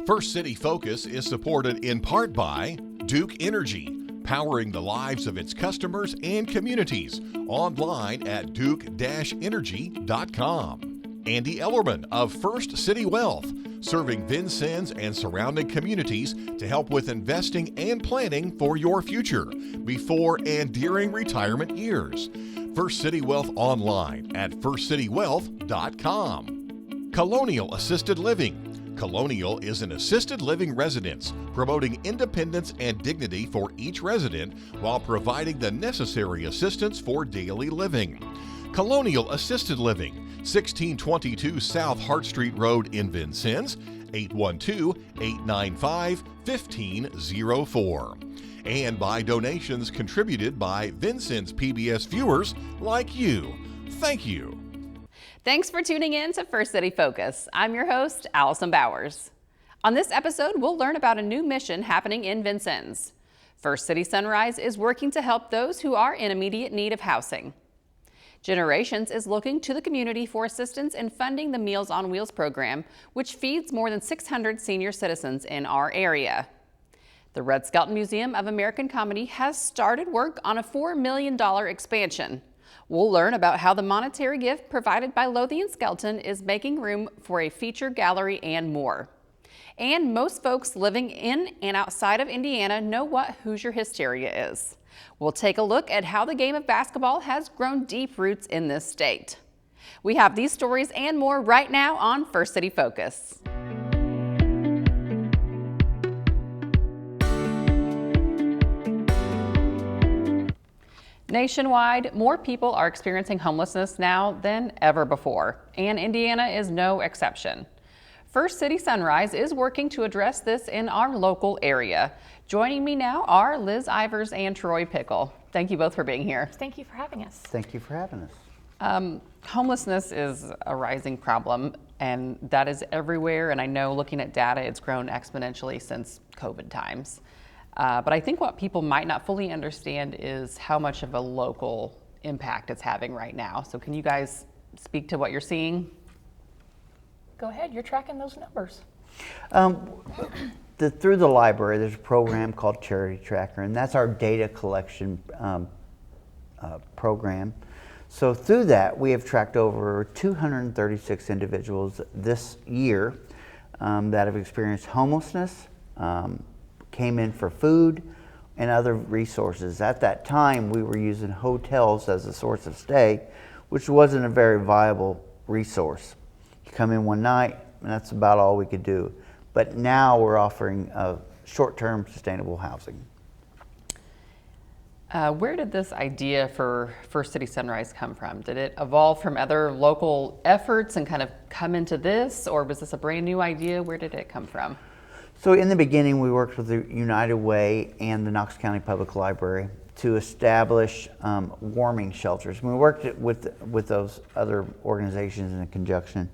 First City Focus is supported in part by Duke Energy, powering the lives of its customers and communities. Online at duke-energy.com. Andy Ellerman of First City Wealth, serving Vincennes and surrounding communities to help with investing and planning for your future before and during retirement years. First City Wealth online at firstcitywealth.com. Colonial Assisted Living. Colonial is an assisted living residence, promoting independence and dignity for each resident while providing the necessary assistance for daily living. Colonial Assisted Living, 1622 South Hart Street Road in Vincennes, 812-895-1504. And by donations contributed by Vincennes PBS viewers like you. Thank you. Thanks for tuning in to First City Focus. I'm your host, Allison Bowers. On this episode, we'll learn about a new mission happening in Vincennes. First City Sunrise is working to help those who are in immediate need of housing. Generations is looking to the community for assistance in funding the Meals on Wheels program, which feeds more than 600 senior citizens in our area. The Red Skelton Museum of American Comedy has started work on a $4 million expansion. We'll learn about how the monetary gift provided by Lothian Skelton is making room for a feature gallery and more. And most folks living in and outside of Indiana know what Hoosier Hysteria is. We'll take a look at how the game of basketball has grown deep roots in this state. We have these stories and more right now on First City Focus. Nationwide, more people are experiencing homelessness now than ever before, and Indiana is no exception. First City Sunrise is working to address this in our local area. Joining me now are Liz Ivers and Troy Pickle. Thank you both for being here. Thank you for having us. Thank you for having us. Homelessness is a rising problem, and that is everywhere. And I know looking at data, it's grown exponentially since COVID times. But I think what people might not fully understand is how much of a local impact it's having right now. So can you guys speak to what you're seeing? Go ahead, you're tracking those numbers. Through the library, there's a program called Charity Tracker, and that's our data collection program. So through that, we have tracked over 236 individuals this year that have experienced homelessness, came in for food and other resources. At that time, we were using hotels as a source of stay, which wasn't a very viable resource. You come in one night, and that's about all we could do. But now we're offering short-term sustainable housing. Where did this idea for First City Sunrise come from? Did it evolve from other local efforts and kind of come into this, or was this a brand new idea? Where did it come from? So in the beginning, we worked with the United Way and the Knox County Public Library to establish warming shelters. We worked with those other organizations in conjunction.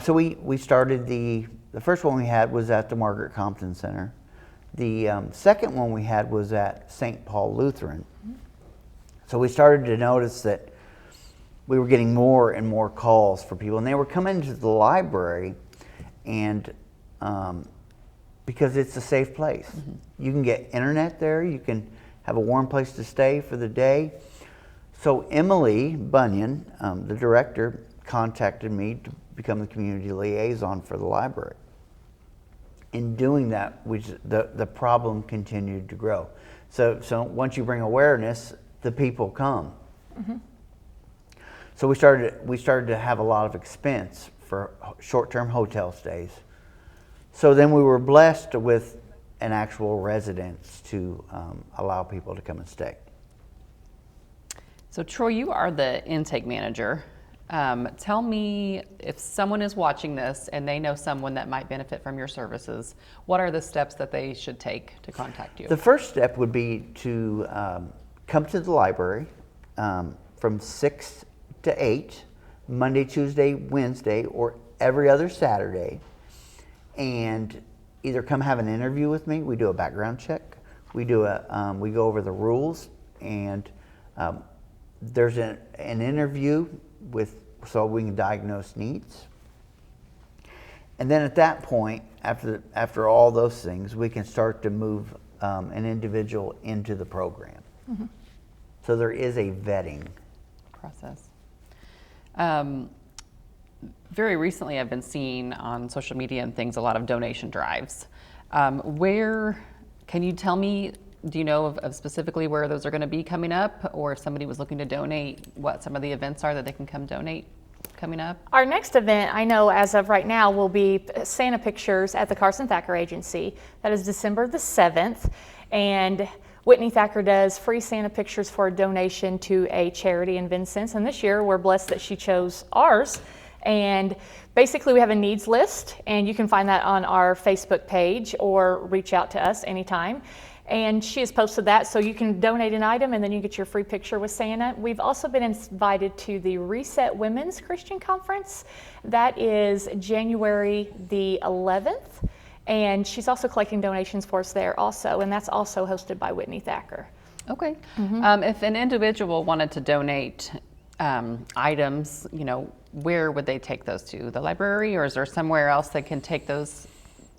So we started the first one we had was at the Margaret Compton Center. The second one we had was at St. Paul Lutheran. So we started to notice that we were getting more and more calls for people, and they were coming to the library and because it's a safe place. Mm-hmm. You can get internet there, you can have a warm place to stay for the day. So Emily Bunyan, the director, contacted me to become the community liaison for the library. In doing that, the problem continued to grow. So once you bring awareness, the people come. Mm-hmm. So we started to have a lot of expense for short-term hotel stays. So then we were blessed with an actual residence to allow people to come and stay. So Troy, you are the intake manager. Tell me, if someone is watching this and they know someone that might benefit from your services, what are the steps that they should take to contact you? The first step would be to come to the library from 6 to 8, Monday, Tuesday, Wednesday, or every other Saturday, and either come have an interview with me. We do a background check. We do we go over the rules, and there's an interview so we can diagnose needs. And then at that point, after all those things, we can start to move an individual into the program. So there is a vetting process. Very recently, I've been seeing on social media and things a lot of donation drives. Where can you tell me? Do you know of specifically where those are going to be coming up, or if somebody was looking to donate, what some of the events are that they can come donate coming up? Our next event, I know as of right now, will be Santa Pictures at the Carson Thacker Agency. That is December the 7th. And Whitney Thacker does free Santa Pictures for a donation to a charity in Vincennes. And this year, we're blessed that she chose ours. And basically, we have a needs list, and you can find that on our Facebook page or reach out to us anytime. And she has posted that, so you can donate an item and then you get your free picture with Santa. We've also been invited to the Reset Women's Christian Conference. That is January the 11th. And she's also collecting donations for us there also, and that's also hosted by Whitney Thacker. Okay. If an individual wanted to donate items, where would they take those to? The library, or is there somewhere else they can take those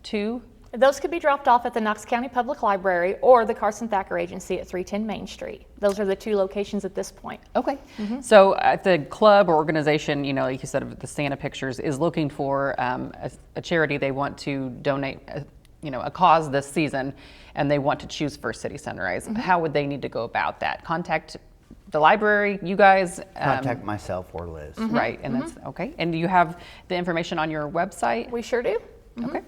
to? Those could be dropped off at the Knox County Public Library or the Carson Thacker Agency at 310 Main Street. Those are the two locations at this point. Okay. So if the club or organization, like you said, the Santa Pictures is looking for a charity they want to donate, a cause this season, and they want to choose First City Sunrise, how would they need to go about that? Contact the library, you guys? Contact myself or Liz. Right, and that's okay. And do you have the information on your website? We sure do. Okay.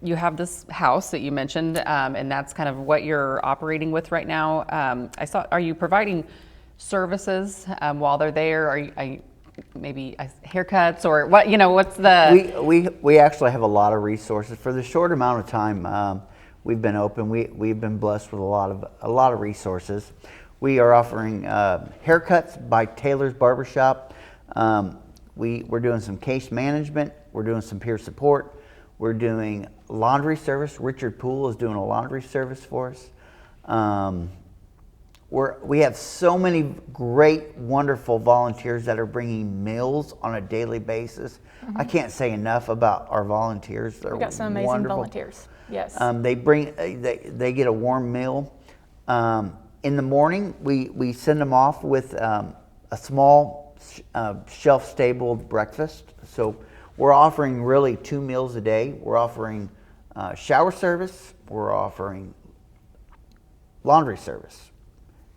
You have this house that you mentioned, and that's kind of what you're operating with right now. Are you providing services while they're there? Are you maybe haircuts or what? What's the? We actually have a lot of resources for the short amount of time we've been open. We've been blessed with a lot of resources. We are offering haircuts by Taylor's Barbershop. We're doing some case management. We're doing some peer support. We're doing laundry service. Richard Poole is doing a laundry service for us. We have so many great, wonderful volunteers that are bringing meals on a daily basis. I can't say enough about our volunteers. They're We've got some amazing wonderful volunteers. Yes. They get a warm meal. In the morning, we send them off with a small shelf-stabled breakfast. So we're offering really 2 meals a day. We're offering shower service. We're offering laundry service,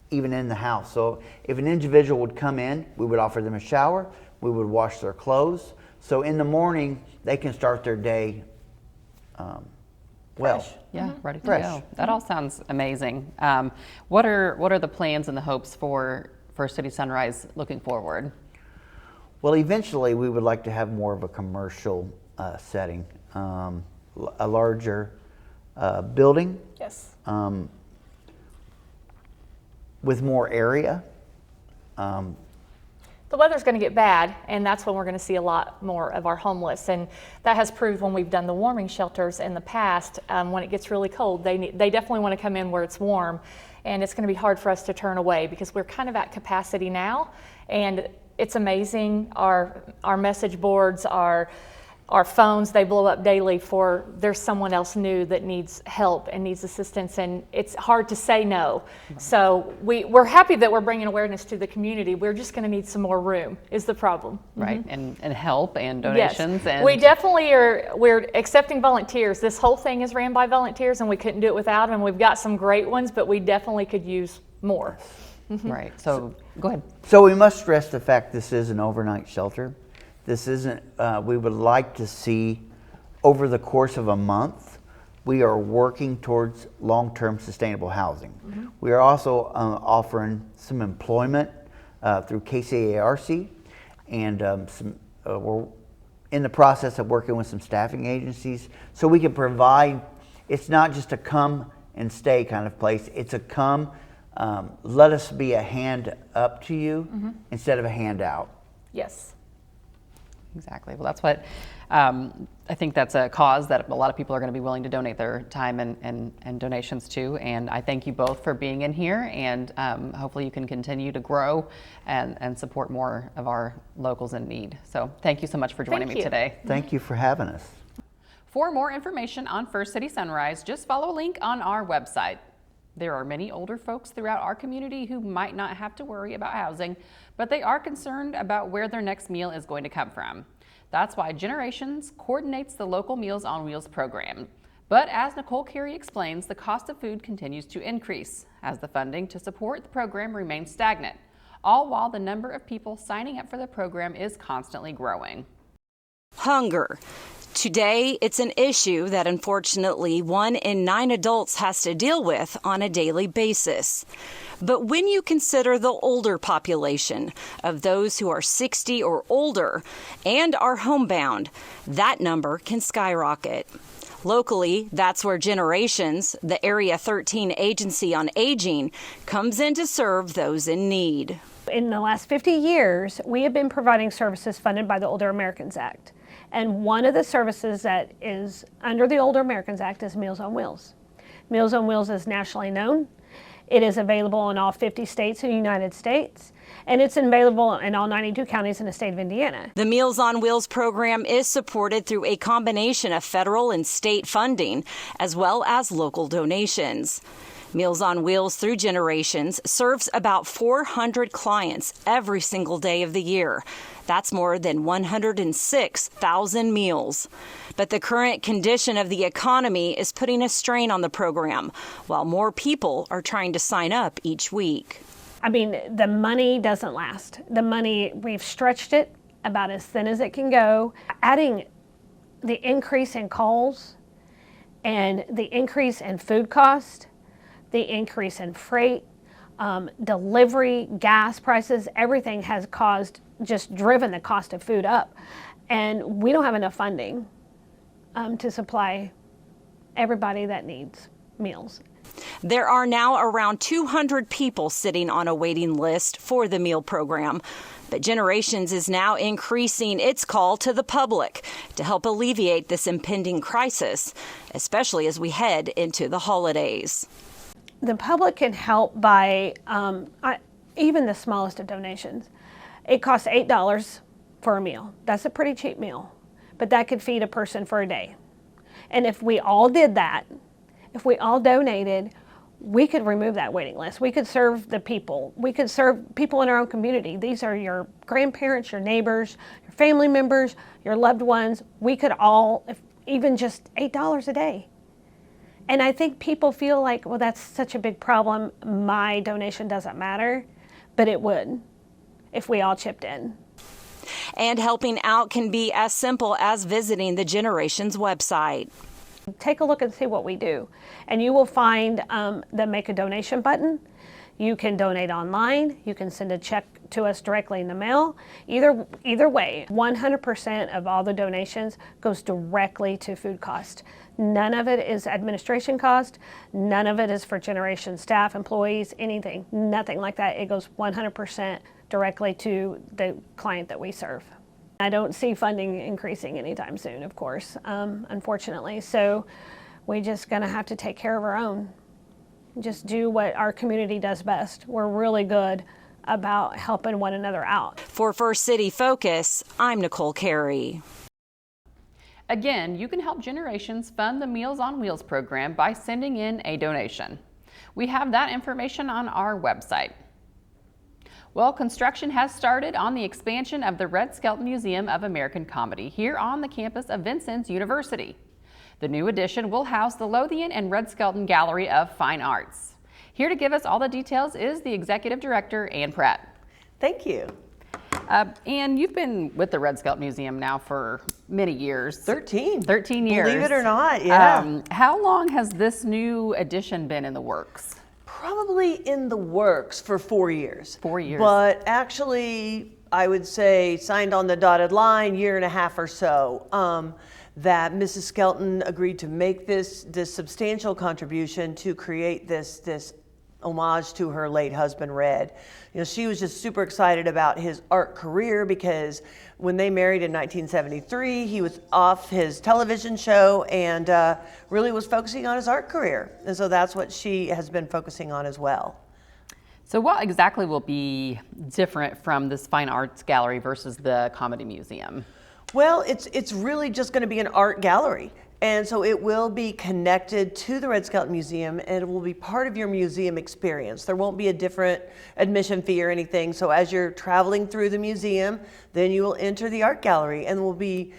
even in the house. So if an individual would come in, we would offer them a shower. We would wash their clothes. So in the morning, they can start their day well. Yeah, ready to Fresh. go. That all sounds amazing. What are the plans and the hopes for City Sunrise looking forward? Well, eventually we would like to have more of a commercial setting, a larger building. Yes. With more area. The weather's going to get bad, and that's when we're going to see a lot more of our homeless. And that has proved when we've done the warming shelters in the past, when it gets really cold, they definitely want to come in where it's warm. And it's going to be hard for us to turn away because we're kind of at capacity now. And it's amazing. Our message boards, our phones, they blow up daily for there's someone else new that needs help and needs assistance, and it's hard to say no. So we're happy that we're bringing awareness to the community. We're just going to need some more room is the problem. Right, and help and donations. Yes. And We definitely we're accepting volunteers. This whole thing is ran by volunteers, and we couldn't do it without them. We've got some great ones, but we definitely could use more. Right, so go ahead. So we must stress the fact this is an overnight shelter. This isn't, we would like to see over the course of a month, we are working towards long-term sustainable housing. We are also offering some employment through KCARC, and we're in the process of working with some staffing agencies so we can provide, it's not just a come and stay kind of place, it's a come, let us be a hand up to you instead of a hand out. Yes. Exactly. Well, that's what I think that's a cause that a lot of people are going to be willing to donate their time and donations to. And I thank you both for being in here, and hopefully you can continue to grow and support more of our locals in need. So thank you so much for joining me today. Thank you for having us. For more information on First City Sunrise, just follow a link on our website. There are many older folks throughout our community who might not have to worry about housing, but they are concerned about where their next meal is going to come from. That's why Generations coordinates the local Meals on Wheels program. But as Nicole Carey explains, the cost of food continues to increase as the funding to support the program remains stagnant, all while the number of people signing up for the program is constantly growing. Hunger. Today, it's an issue that unfortunately 1 in 9 adults has to deal with on a daily basis. But when you consider the older population of those who are 60 or older and are homebound, that number can skyrocket. Locally, that's where Generations, the Area 13 Agency on Aging, comes in to serve those in need. In the last 50 years, we have been providing services funded by the Older Americans Act. And one of the services that is under the Older Americans Act is Meals on Wheels. Meals on Wheels is nationally known. It is available in all 50 states in the United States, and it's available in all 92 counties in the state of Indiana. The Meals on Wheels program is supported through a combination of federal and state funding, as well as local donations. Meals on Wheels through Generations serves about 400 clients every single day of the year. That's more than 106,000 meals. But the current condition of the economy is putting a strain on the program, while more people are trying to sign up each week. I mean, the money doesn't last. The money, we've stretched it about as thin as it can go. Adding the increase in coals and the increase in food cost, the increase in freight, delivery, gas prices, everything has just driven the cost of food up. And we don't have enough funding to supply everybody that needs meals. There are now around 200 people sitting on a waiting list for the meal program. But Generations is now increasing its call to the public to help alleviate this impending crisis, especially as we head into the holidays. The public can help by even the smallest of donations. It costs $8 for a meal. That's a pretty cheap meal, but that could feed a person for a day. And if we all did that, if we all donated, we could remove that waiting list. We could serve the people. We could serve people in our own community. These are your grandparents, your neighbors, your family members, your loved ones. We could all, even just $8 a day. And I think people feel like, well, that's such a big problem. My donation doesn't matter, but it would if we all chipped in. And helping out can be as simple as visiting the Generations website. Take a look and see what we do. And you will find the Make a Donation button. You can donate online. You can send a check to us directly in the mail. Either way, 100% of all the donations goes directly to food cost. None of it is administration cost. None of it is for Generations staff, employees, anything. Nothing like that. It goes 100% directly to the client that we serve. I don't see funding increasing anytime soon, of course, unfortunately. So we're just going to have to take care of our own. Just do what our community does best. We're really good about helping one another out. For First City Focus, I'm Nicole Carey. Again, you can help Generations fund the Meals on Wheels program by sending in a donation. We have that information on our website. Well, construction has started on the expansion of the Red Skelton Museum of American Comedy here on the campus of Vincennes University. The new addition will house the Lothian and Red Skelton Gallery of Fine Arts. Here to give us all the details is the Executive Director, Ann Pratt. Thank you. Ann, you've been with the Red Skelton Museum now for many years. 13 years. Believe it or not, yeah. How long has this new addition been in the works? Probably in the works for 4 years. 4 years. But actually, I would say signed on the dotted line, 1.5 years or so, that Mrs. Skelton agreed to make this substantial contribution to create this homage to her late husband, Red. She was just super excited about his art career because when they married in 1973, he was off his television show and really was focusing on his art career. And so that's what she has been focusing on as well. So what exactly will be different from this fine arts gallery versus the comedy museum? Well, it's really just going to be an art gallery. And so it will be connected to the Red Skelton Museum, and it will be part of your museum experience. There won't be a different admission fee or anything. So as you're traveling through the museum, then you will enter the art gallery, and there will be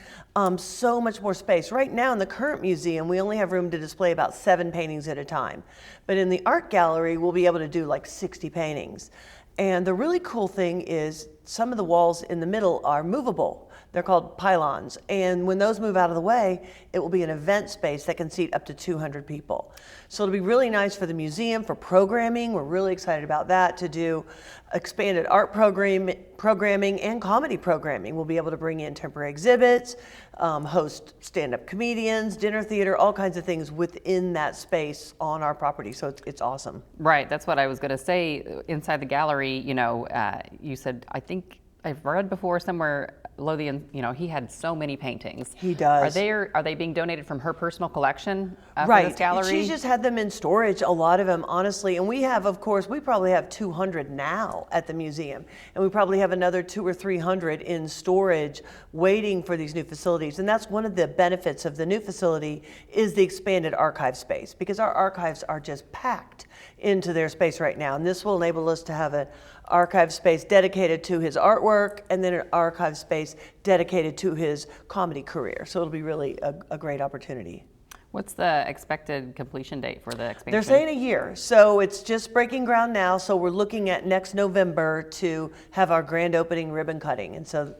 so much more space. Right now in the current museum, we only have room to display about 7 paintings at a time. But in the art gallery, we'll be able to do like 60 paintings. And the really cool thing is some of the walls in the middle are movable. They're called pylons. And when those move out of the way, it will be an event space that can seat up to 200 people. So it'll be really nice for the museum, for programming. We're really excited about that, to do expanded art programming and comedy programming. We'll be able to bring in temporary exhibits, host stand-up comedians, dinner theater, all kinds of things within that space on our property. So it's awesome. Right, that's what I was going to say. Inside the gallery, you said, I think I've read before somewhere, Lothian, he had so many paintings. He does. Are they being donated from her personal collection right. for this gallery? She's just had them in storage, a lot of them, honestly. And we have, of course, we probably have 200 now at the museum. And we probably have another 200 or 300 in storage waiting for these new facilities. And that's one of the benefits of the new facility is the expanded archive space, because our archives are just packed into their space right now. And this will enable us to have an archive space dedicated to his artwork and then an archive space dedicated to his comedy career. So it'll be really a great opportunity. What's the expected completion date for the expansion? They're saying a year. So it's just breaking ground now. So we're looking at next November to have our grand opening ribbon cutting. And so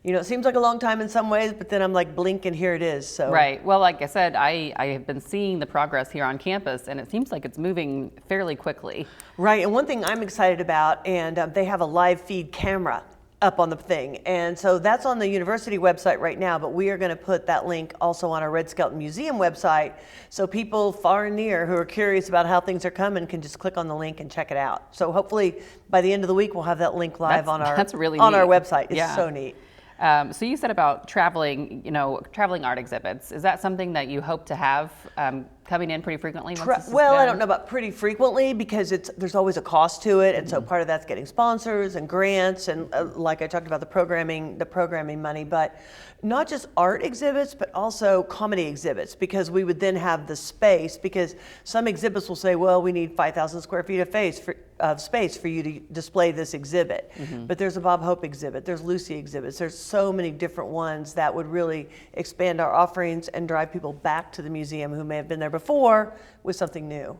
it seems like a long time in some ways, but then I'm like, blink and here it is. So right. Well, like I said, I have been seeing the progress here on campus, and it seems like it's moving fairly quickly. Right. And one thing I'm excited about, and they have a live feed camera up on the thing. And so that's on the university website right now, but we are going to put that link also on our Red Skelton Museum website. So people far and near who are curious about how things are coming can just click on the link and check it out. So hopefully by the end of the week, we'll have that link live on our website. It's so neat. So you said about traveling art exhibits. Is that something that you hope to have coming in pretty frequently? Well, I don't know about pretty frequently because there's always a cost to it, and so part of that's getting sponsors and grants, and like I talked about the programming money, but not just art exhibits, but also comedy exhibits, because we would then have the space, because some exhibits will say, well, we need 5,000 square feet of space for you to display this exhibit. Mm-hmm. But there's a Bob Hope exhibit, there's Lucy exhibits, there's so many different ones that would really expand our offerings and drive people back to the museum who may have been there before with something new.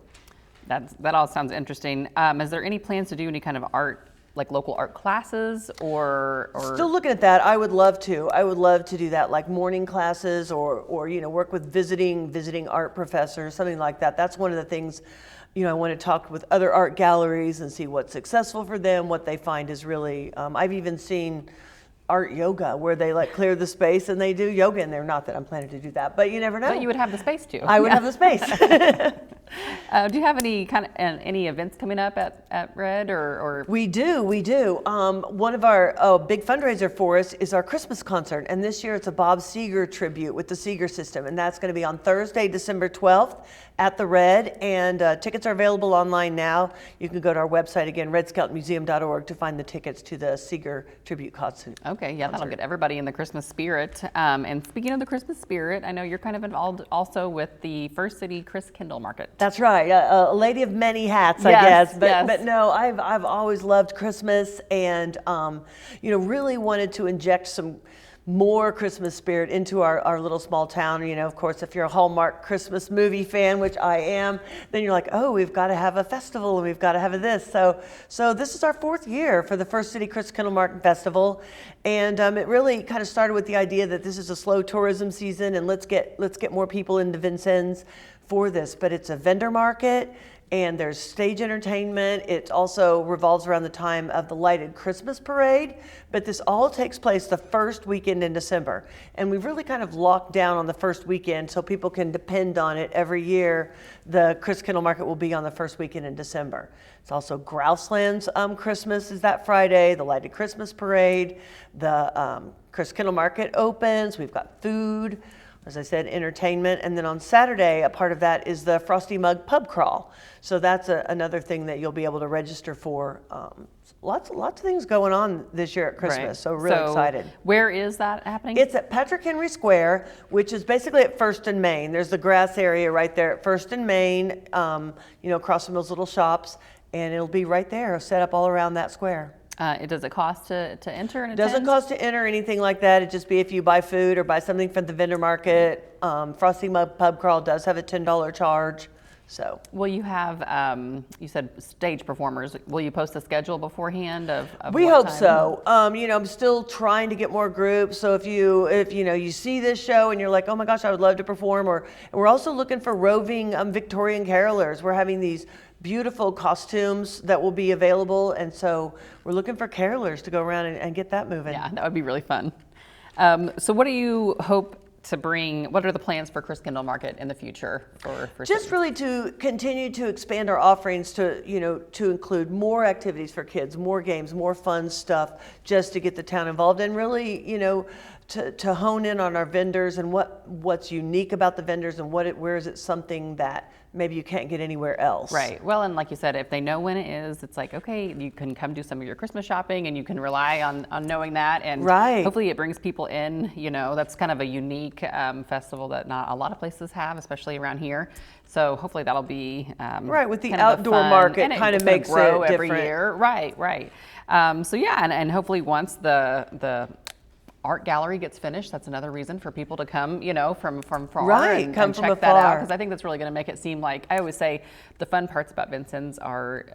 That all sounds interesting. Is there any plans to do any kind of art, like local art classes or Still looking at that. I would love to do that, like morning classes or work with visiting art professors, something like that. That's one of the things, I want to talk with other art galleries and see what's successful for them, what they find is really, I've even seen art yoga where they clear the space and they do yoga in there. Not that I'm planning to do that, but you never know. But you would have the space to. I would have the space. Do you have any events coming up at Red or? We do. One of our big fundraiser for us is our Christmas concert, and this year it's a Bob Seger tribute with the Seger system, and that's going to be on Thursday, December 12th at the Red, and tickets are available online now. You can go to our website again, redskeltonmuseum.org, to find the tickets to the Seger tribute concert. Okay, yeah, that'll get everybody in the Christmas spirit. And speaking of the Christmas spirit, I know you're kind of involved also with the First City Chris Kindle Market. That's right, a lady of many hats, I guess. But no, I've always loved Christmas, and really wanted to inject some more Christmas spirit into our little small town. Of course, if you're a Hallmark Christmas movie fan, which I am, then you're like, oh, we've got to have a festival and we've got to have this. So this is our 4th year for the First City Chris Kindle Market Festival, and it really kind of started with the idea that this is a slow tourism season, and let's get more people into Vincennes for this. But it's a vendor market. and there's stage entertainment. It also revolves around the time of the lighted Christmas parade, but this all takes place the first weekend in December. And we've really kind of locked down on the first weekend so people can depend on it every year. The Chris Kendall Market will be on the first weekend in December. It's also Grouseland's Christmas is that Friday, the lighted Christmas parade, the Chris Kendall Market opens, we've got food, as I said, entertainment, and then on Saturday, a part of that is the Frosty Mug Pub Crawl. So that's another thing that you'll be able to register for. Lots of things going on this year at Christmas, Right. so really excited. Where is that happening? It's at Patrick Henry Square, which is basically at First and Main. There's the grass area right there at First and Main, across from those little shops, and it'll be right there, set up all around that square. Does it cost to enter and attend? Doesn't cost to enter anything like that. It'd just be if you buy food or buy something from the vendor market. Frosty Mug Pub Crawl does have a $10 charge. So will you have, you said stage performers, will you post a schedule beforehand of we what hope time? so. I'm still trying to get more groups. So if you see this show and you're like, oh my gosh, I would love to perform, and we're also looking for roving Victorian carolers. We're having these beautiful costumes that will be available, and so we're looking for carolers to go around and get that moving. Yeah, that would be really fun. So what do you hope to bring, what are the plans for Chris Kendall Market in the future for just cities? really to continue to expand our offerings to include more activities for kids, more games, more fun stuff, just to get the town involved, and really to hone in on our vendors and what's unique about the vendors and where is it something that maybe you can't get anywhere else. Right. Well, and like you said, if they know when it is, it's like, okay, you can come do some of your Christmas shopping and you can rely on knowing that. And right. Hopefully it brings people in. That's kind of a unique festival that not a lot of places have, especially around here. So hopefully that'll be right, with the kind of outdoor market and kind of gonna makes grow it every different. year. Right. So yeah, and hopefully once the art gallery gets finished, that's another reason for people to come, from far right, and come check from that out, afar. because I think that's really going to make it seem like, I always say the fun parts about Vincennes are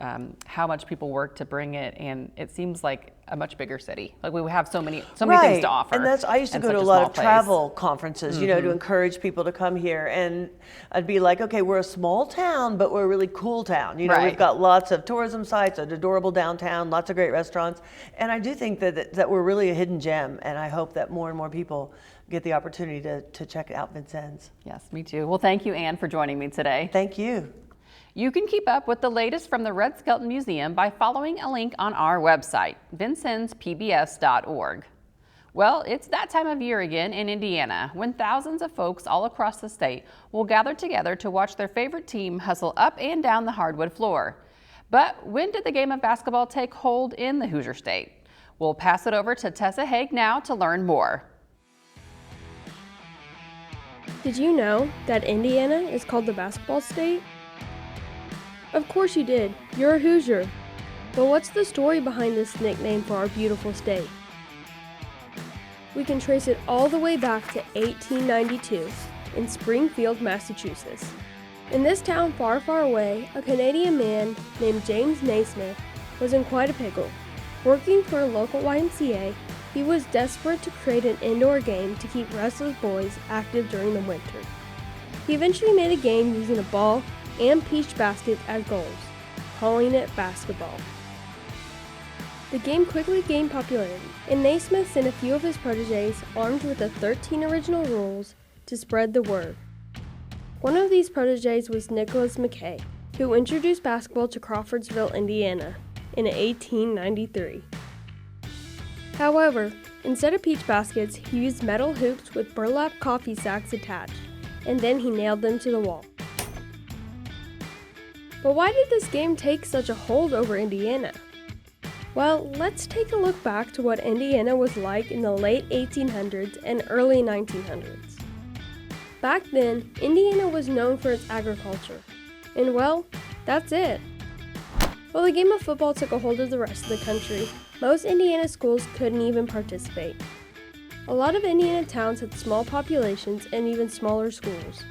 how much people work to bring it, and it seems like a much bigger city. Like we have so many things to offer. And I used to go to a lot of travel conferences, to encourage people to come here. And I'd be like, okay, we're a small town, but we're a really cool town. Right. We've got lots of tourism sites, an adorable downtown, lots of great restaurants. And I do think that we're really a hidden gem. And I hope that more and more people get the opportunity to check out Vincennes. Yes, me too. Well, thank you, Anne, for joining me today. Thank you. You can keep up with the latest from the Red Skelton Museum by following a link on our website, vincennespbs.org. Well, it's that time of year again in Indiana when thousands of folks all across the state will gather together to watch their favorite team hustle up and down the hardwood floor. But when did the game of basketball take hold in the Hoosier State? We'll pass it over to Tessa Haig now to learn more. Did you know that Indiana is called the basketball state? Of course you did. You're a Hoosier. But what's the story behind this nickname for our beautiful state? We can trace it all the way back to 1892 in Springfield, Massachusetts. In this town far, far away, a Canadian man named James Naismith was in quite a pickle. Working for a local YMCA, he was desperate to create an indoor game to keep restless boys active during the winter. He eventually made a game using a ball and peach baskets as goals, calling it basketball. The game quickly gained popularity, and Naismith sent a few of his protégés armed with the 13 original rules to spread the word. One of these protégés was Nicholas McKay, who introduced basketball to Crawfordsville, Indiana, in 1893. However, instead of peach baskets, he used metal hoops with burlap coffee sacks attached, and then he nailed them to the wall. But why did this game take such a hold over Indiana? Well, let's take a look back to what Indiana was like in the late 1800s and early 1900s. Back then, Indiana was known for its agriculture. And well, that's it. While the game of football took a hold of the rest of the country, most Indiana schools couldn't even participate. A lot of Indiana towns had small populations and even smaller schools.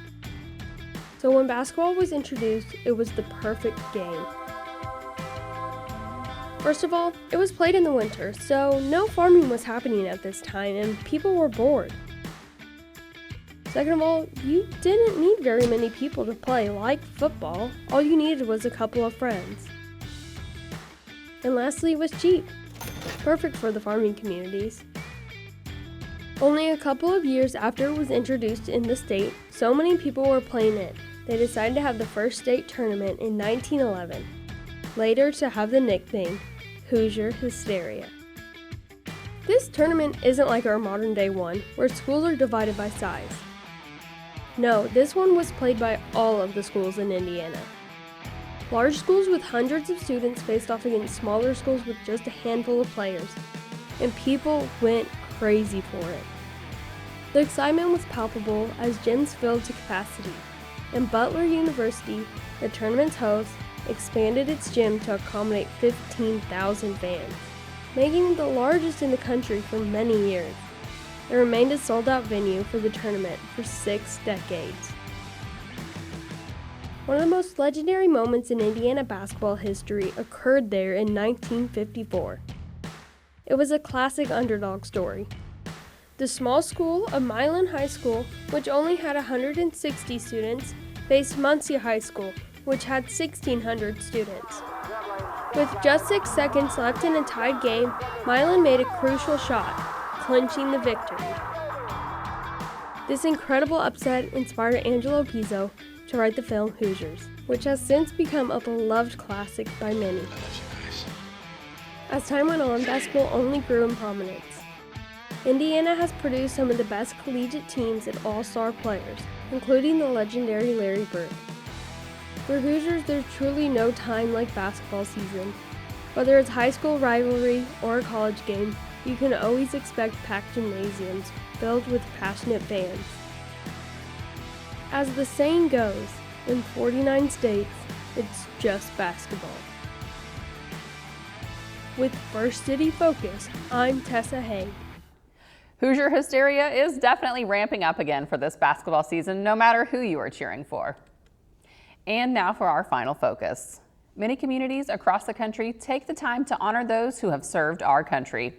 So when basketball was introduced, it was the perfect game. First of all, it was played in the winter, so no farming was happening at this time and people were bored. Second of all, you didn't need very many people to play like football. All you needed was a couple of friends. And lastly, it was cheap. Perfect for the farming communities. Only a couple of years after it was introduced in the state, so many people were playing it, they decided to have the first state tournament in 1911, later to have the nickname Hoosier Hysteria. This tournament isn't like our modern day one, where schools are divided by size. No, this one was played by all of the schools in Indiana. Large schools with hundreds of students faced off against smaller schools with just a handful of players, and people went crazy for it. The excitement was palpable as gyms filled to capacity, and Butler University, the tournament's host, expanded its gym to accommodate 15,000 fans, making it the largest in the country for many years. It remained a sold-out venue for the tournament for 6 decades. One of the most legendary moments in Indiana basketball history occurred there in 1954. It was a classic underdog story. The small school of Milan High School, which only had 160 students, faced Muncie High School, which had 1,600 students. With just 6 seconds left in a tied game, Milan made a crucial shot, clinching the victory. This incredible upset inspired Angelo Pizzo to write the film Hoosiers, which has since become a beloved classic by many. As time went on, basketball only grew in prominence. Indiana has produced some of the best collegiate teams and all-star players, including the legendary Larry Bird. For Hoosiers, there's truly no time like basketball season. Whether it's high school rivalry or a college game, you can always expect packed gymnasiums filled with passionate fans. As the saying goes, in 49 states, it's just basketball. With First City Focus, I'm Tessa Hay. Hoosier Hysteria is definitely ramping up again for this basketball season, no matter who you are cheering for. And now for our final focus. Many communities across the country take the time to honor those who have served our country,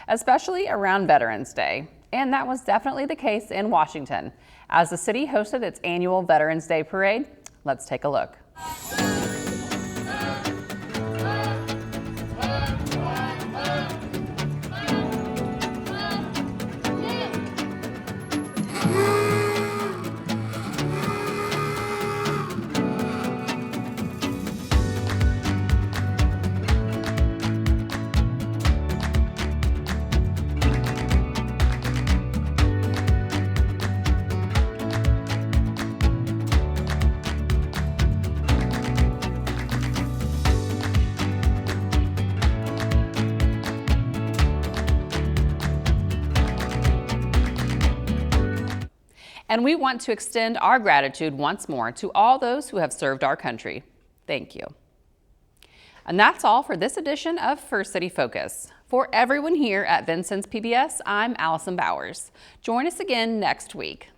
especially around Veterans Day. And that was definitely the case in Washington, as the city hosted its annual Veterans Day Parade. Let's take a look. And we want to extend our gratitude once more to all those who have served our country. Thank you. And that's all for this edition of First City Focus. For everyone here at Vincennes PBS, I'm Allison Bowers. Join us again next week.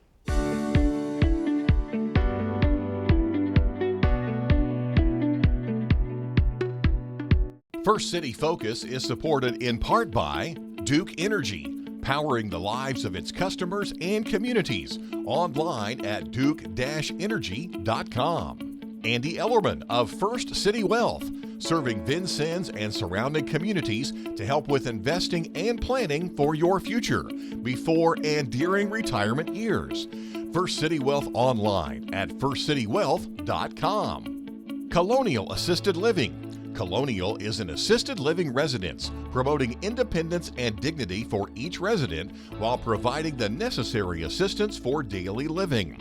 First City Focus is supported in part by Duke Energy, powering the lives of its customers and communities, online at duke-energy.com. Andy Ellerman of First City Wealth, serving Vincennes and surrounding communities to help with investing and planning for your future, before and during retirement years. First City Wealth online at firstcitywealth.com. Colonial Assisted Living. Colonial is an assisted living residence, promoting independence and dignity for each resident while providing the necessary assistance for daily living.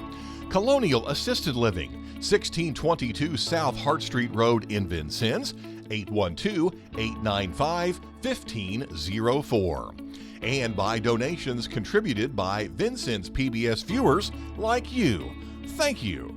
Colonial Assisted Living, 1622 South Hart Street Road in Vincennes, 812-895-1504. And by donations contributed by Vincennes PBS viewers like you. Thank you.